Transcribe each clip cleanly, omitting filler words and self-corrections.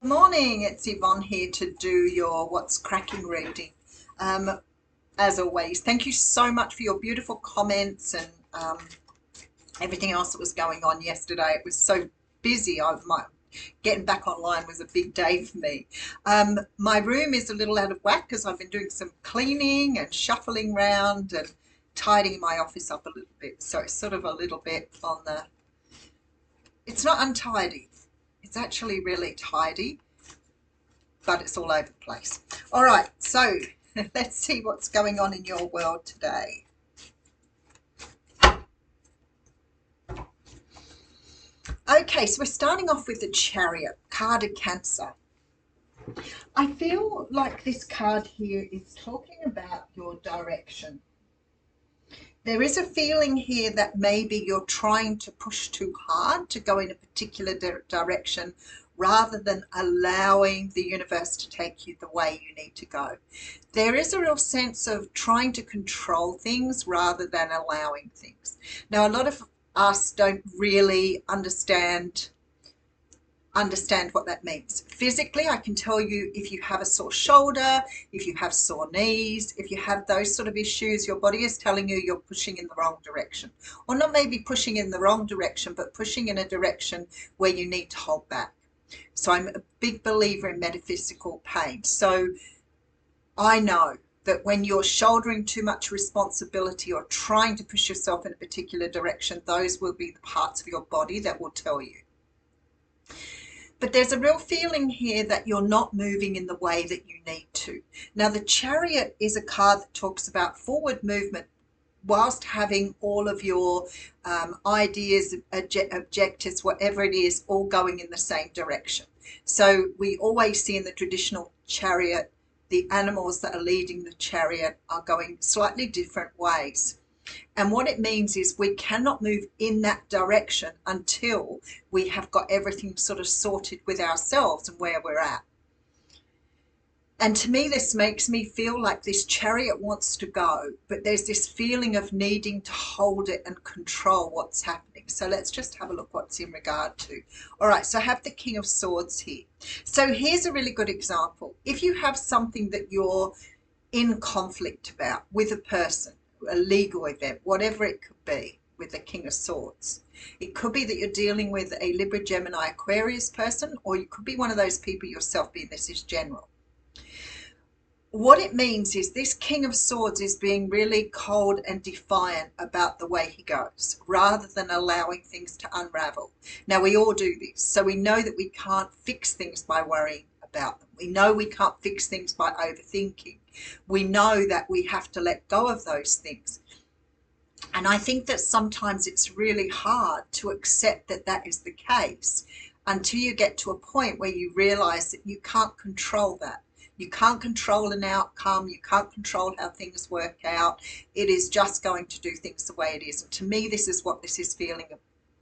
Morning, it's Yvonne here to do your What's Cracking reading. Um, as always, thank you so much for your beautiful comments and everything else that was going on yesterday. It was so busy. Getting back online was a big day for me. My room is a little out of whack because I've been doing some cleaning and shuffling around and tidying my office up a little bit. So it's sort of a little bit on the, it's not untidy. It's actually really tidy, but it's all over the place. All right, so let's see what's going on in your world today. Okay, so we're starting off with the Chariot, card of Cancer. I feel like this card here is talking about your direction. There is a feeling here that maybe you're trying to push too hard to go in a particular direction rather than allowing the universe to take you the way you need to go. There is a real sense of trying to control things rather than allowing things. Now, a lot of us don't really understand what that means. Physically, I can tell you if you have a sore shoulder, if you have sore knees, if you have those sort of issues, your body is telling you you're pushing in the wrong direction. Or not maybe pushing in the wrong direction, but pushing in a direction where you need to hold back. So I'm a big believer in metaphysical pain. So I know that when you're shouldering too much responsibility or trying to push yourself in a particular direction, those will be the parts of your body that will tell you. But there's a real feeling here that you're not moving in the way that you need to. Now, the Chariot is a card that talks about forward movement whilst having all of your ideas, objectives, whatever it is, all going in the same direction. So we always see in the traditional chariot, the animals that are leading the chariot are going slightly different ways. And what it means is we cannot move in that direction until we have got everything sort of sorted with ourselves and where we're at. And to me, this makes me feel like this chariot wants to go, but there's this feeling of needing to hold it and control what's happening. So let's just have a look what's in regard to. All right, so I have the King of Swords here. So here's a really good example. If you have something that you're in conflict about with a person, a legal event, whatever it could be, with the King of Swords. It could be that you're dealing with a Libra, Gemini, Aquarius person, or you could be one of those people yourself, being this is general. What it means is this King of Swords is being really cold and defiant about the way he goes, rather than allowing things to unravel. Now, we all do this, so we know that we can't fix things by worrying about them. We know we can't fix things by overthinking. We know that we have to let go of those things. And I think that sometimes it's really hard to accept that that is the case until you get to a point where you realize that you can't control that. You can't control an outcome. You can't control how things work out. It is just going to do things the way it is. And to me, this is what this is feeling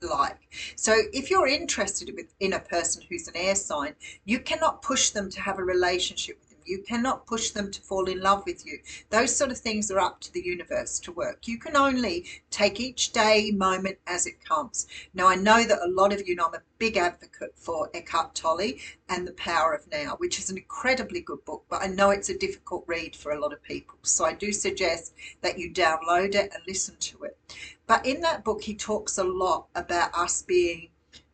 like. So if you're interested in a person who's an air sign, you cannot push them to have a relationship with them. You cannot push them to fall in love with you. Those sort of things are up to the universe to work. You can only take each day, moment as it comes. Now, I know that a lot of you know I'm a big advocate for Eckhart Tolle and The Power of Now, which is an incredibly good book, but I know it's a difficult read for a lot of people. So I do suggest that you download it and listen to it. But in that book, he talks a lot about us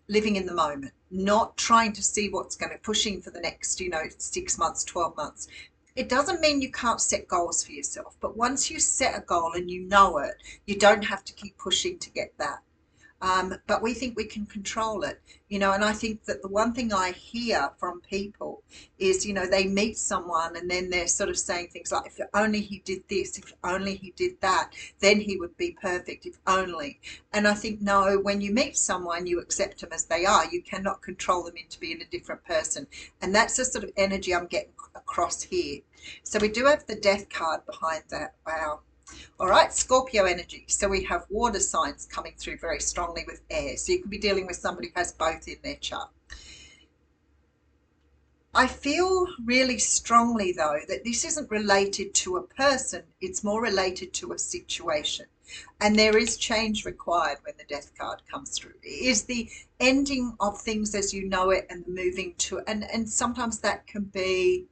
living in the moment, not trying to see what's going to pushing for the next, 6 months, 12 months. It doesn't mean you can't set goals for yourself, but once you set a goal and you know it, you don't have to keep pushing to get that. But we think we can control it, and I think that the one thing I hear from people is, they meet someone and then they're sort of saying things like, if only he did this, if only he did that, then he would be perfect, if only. And I think, no, when you meet someone, you accept them as they are. You cannot control them into being a different person. And that's the sort of energy I'm getting across here. So we do have the Death card behind that. Wow. All right, Scorpio energy. So we have water signs coming through very strongly with air. So you could be dealing with somebody who has both in their chart. I feel really strongly, though, that this isn't related to a person. It's more related to a situation. And there is change required when the death card comes through. It is the ending of things as you know it and the moving to, and sometimes that can be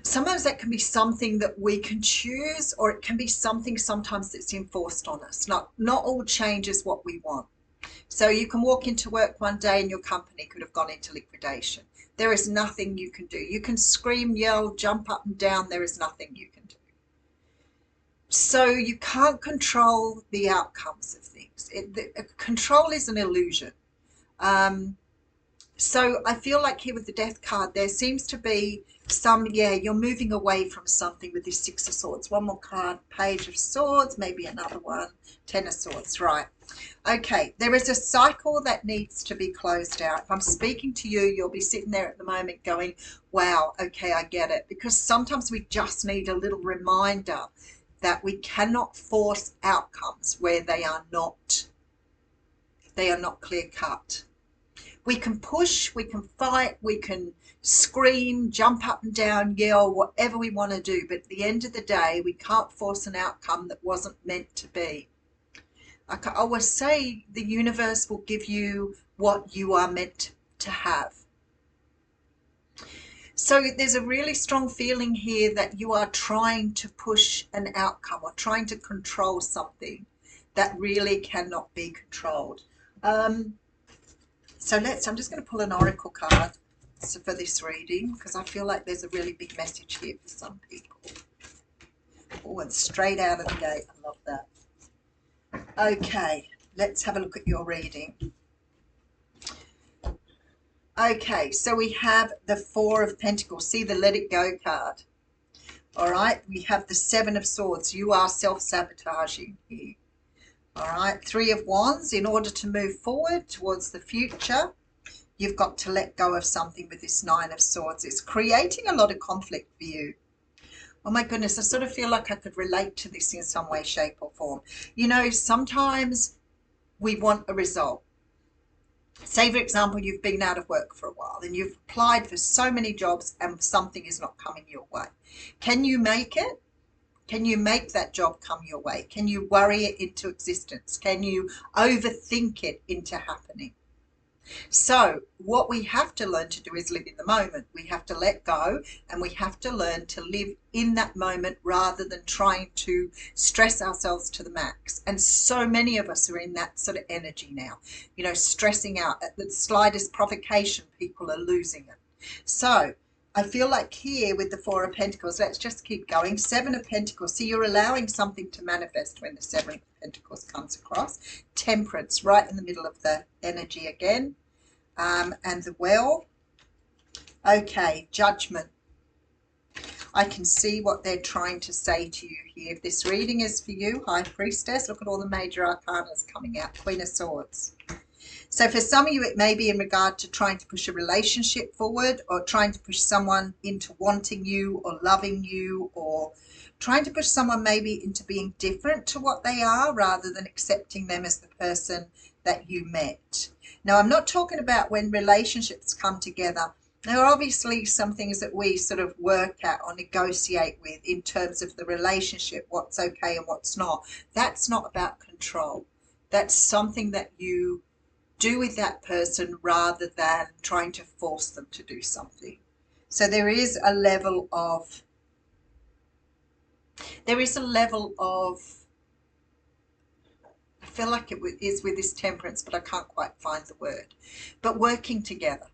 something that we can choose, or it can be something sometimes that's enforced on us. Not all change is what we want. So you can walk into work one day and your company could have gone into liquidation. There is nothing you can do. You can scream, yell, jump up and down. There is nothing you can do. So you can't control the outcomes of things. Control is an illusion. So I feel like here with the death card, there seems to be you're moving away from something with this Six of Swords. One more card, Page of Swords, maybe another one, Ten of Swords, right. Okay, there is a cycle that needs to be closed out. If I'm speaking to you, you'll be sitting there at the moment going, wow, okay, I get it. Because sometimes we just need a little reminder that we cannot force outcomes where they are not clear cut. We can push, we can fight, we can scream, jump up and down, yell, whatever we want to do. But at the end of the day, we can't force an outcome that wasn't meant to be. Like I always say, the universe will give you what you are meant to have. So there's a really strong feeling here that you are trying to push an outcome or trying to control something that really cannot be controlled. So I'm just going to pull an oracle card for this reading, because I feel like there's a really big message here for some people. Oh, and straight out of the gate. I love that. Okay, let's have a look at your reading. Okay, so we have the Four of Pentacles. See the Let It Go card. All right, we have the Seven of Swords. You are self-sabotaging here. All right, Three of Wands. In order to move forward towards the future, you've got to let go of something with this Nine of Swords. It's creating a lot of conflict for you. Oh my goodness, I sort of feel like I could relate to this in some way, shape or form. You know, sometimes we want a result. Say, for example, you've been out of work for a while and you've applied for so many jobs and something is not coming your way. Can you make it? Can you make that job come your way? Can you worry it into existence? Can you overthink it into happening? So what we have to learn to do is live in the moment. We have to let go, and we have to learn to live in that moment rather than trying to stress ourselves to the max. And so many of us are in that sort of energy now, you know, stressing out at the slightest provocation, people are losing it. So I feel like here with the Four of Pentacles, let's just keep going. Seven of Pentacles. So you're allowing something to manifest when the Seven of Pentacles comes across. Temperance, right in the middle of the energy again. And the Well. Okay, Judgment. I can see what they're trying to say to you here. If this reading is for you, High Priestess, look at all the major arcanas coming out. Queen of Swords. So for some of you, it may be in regard to trying to push a relationship forward, or trying to push someone into wanting you or loving you, or trying to push someone maybe into being different to what they are rather than accepting them as the person that you met. Now, I'm not talking about when relationships come together. There are obviously some things that we sort of work at or negotiate with in terms of the relationship, what's okay and what's not. That's not about control. That's something that you do with that person rather than trying to force them to do something. So there is a level of I feel like it is with this Temperance, but I can't quite find the word. But working together.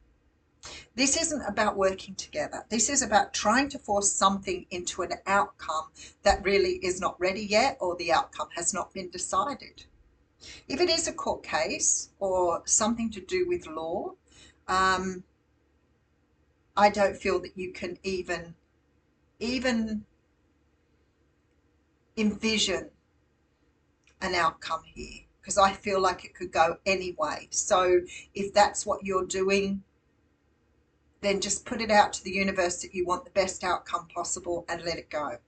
This isn't about working together. This is about trying to force something into an outcome that really is not ready yet, or the outcome has not been decided. If it is a court case or something to do with law, I don't feel that you can even envision an outcome here, because I feel like it could go any way. So if that's what you're doing, then just put it out to the universe that you want the best outcome possible and let it go.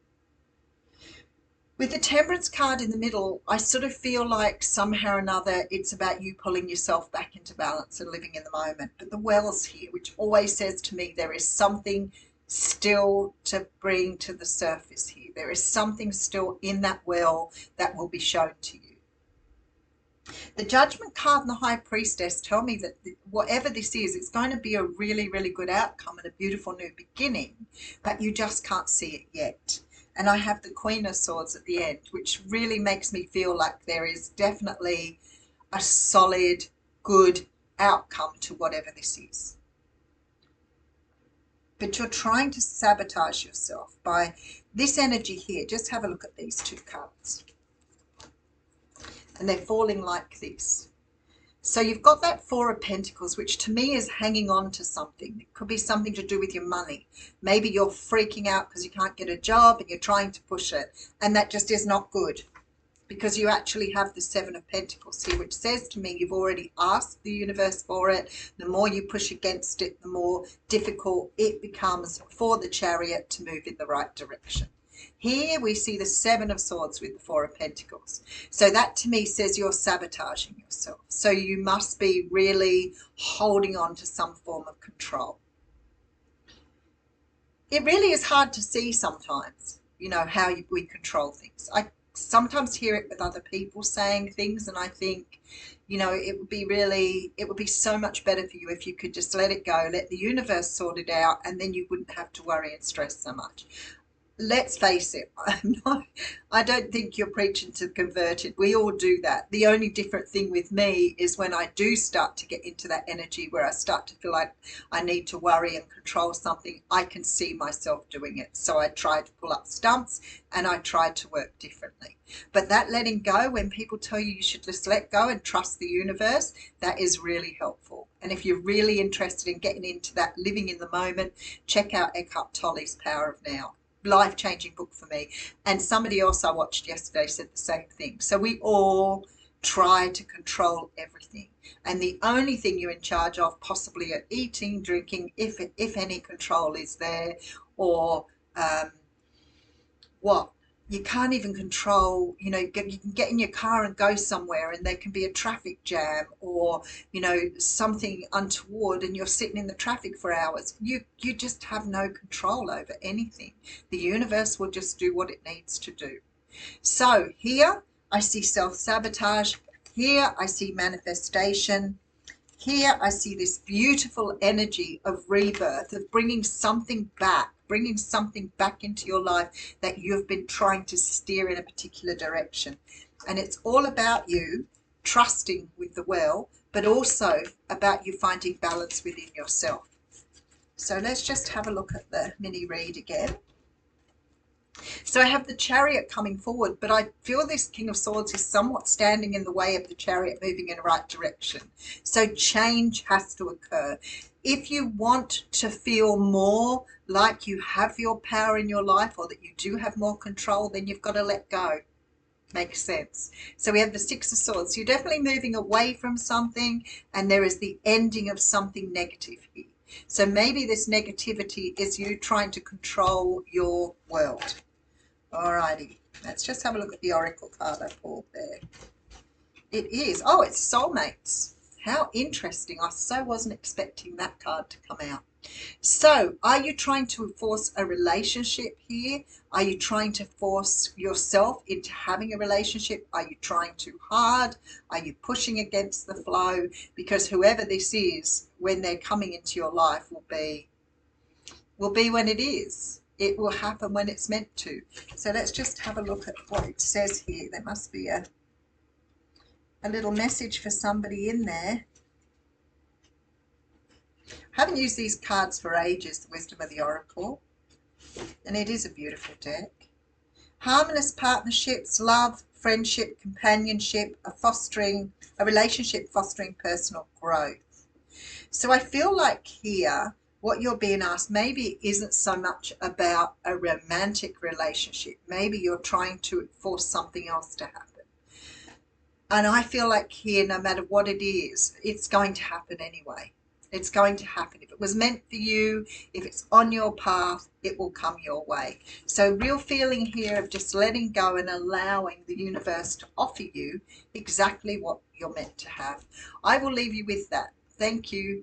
With the Temperance card in the middle, I sort of feel like somehow or another it's about you pulling yourself back into balance and living in the moment. But the Well's here, which always says to me there is something still to bring to the surface here. There is something still in that well that will be shown to you. The Judgment card and the High Priestess tell me that whatever this is, it's going to be a really, really good outcome and a beautiful new beginning, but you just can't see it yet. And I have the Queen of Swords at the end, which really makes me feel like there is definitely a solid, good outcome to whatever this is. But you're trying to sabotage yourself by this energy here. Just have a look at these two cards. And they're falling like this. So you've got that Four of Pentacles, which to me is hanging on to something. It could be something to do with your money. Maybe you're freaking out because you can't get a job and you're trying to push it. And that just is not good, because you actually have the Seven of Pentacles here, which says to me you've already asked the universe for it. The more you push against it, the more difficult it becomes for the Chariot to move in the right direction. Here we see the Seven of Swords with the Four of Pentacles. So that to me says you're sabotaging yourself. So you must be really holding on to some form of control. It really is hard to see sometimes, you know, how we control things. I sometimes hear it with other people saying things, and I think, you know, it would be so much better for you if you could just let it go, let the universe sort it out, and then you wouldn't have to worry and stress so much. Let's face it, I don't think you're preaching to converted. We all do that. The only different thing with me is when I do start to get into that energy where I start to feel like I need to worry and control something, I can see myself doing it. So I try to pull up stumps and I try to work differently. But that letting go, when people tell you you should just let go and trust the universe, that is really helpful. And if you're really interested in getting into that, living in the moment, check out Eckhart Tolle's Power of Now. Life-changing book for me. And somebody else I watched yesterday said the same thing. So we all try to control everything, and the only thing you're in charge of possibly are eating, drinking, if any control is there, or what you can't even control. You know, you can get in your car and go somewhere and there can be a traffic jam, or, you know, something untoward, and you're sitting in the traffic for hours. You just have no control over anything. The universe will just do what it needs to do. So here I see self-sabotage. Here I see manifestation. Here I see this beautiful energy of rebirth, of bringing something back into your life that you've been trying to steer in a particular direction. And it's all about you trusting with the well, but also about you finding balance within yourself. So let's just have a look at the mini read again. So I have the Chariot coming forward, but I feel this King of Swords is somewhat standing in the way of the Chariot moving in the right direction. So change has to occur. If you want to feel more like you have your power in your life, or that you do have more control, then you've got to let go. Makes sense. So we have the Six of Swords. So you're definitely moving away from something, and there is the ending of something negative here. So maybe this negativity is you trying to control your world. Alrighty, let's just have a look at the Oracle card I pulled there. It is, oh, it's soulmates. How interesting. I so wasn't expecting that card to come out. So are you trying to force a relationship here? Are you trying to force yourself into having a relationship? Are you trying too hard? Are you pushing against the flow? Because whoever this is, when they're coming into your life, will be when it is. It will happen when it's meant to. So let's just have a look at what it says here. There must be a little message for somebody in there. I haven't used these cards for ages, the Wisdom of the Oracle, and it is a beautiful deck. Harmonious partnerships, love, friendship, companionship, a relationship fostering personal growth. So I feel like here, what you're being asked maybe isn't so much about a romantic relationship. Maybe you're trying to force something else to happen. And I feel like here, no matter what it is, it's going to happen anyway. It's going to happen. If it was meant for you, if it's on your path, it will come your way. So real feeling here of just letting go and allowing the universe to offer you exactly what you're meant to have. I will leave you with that. Thank you.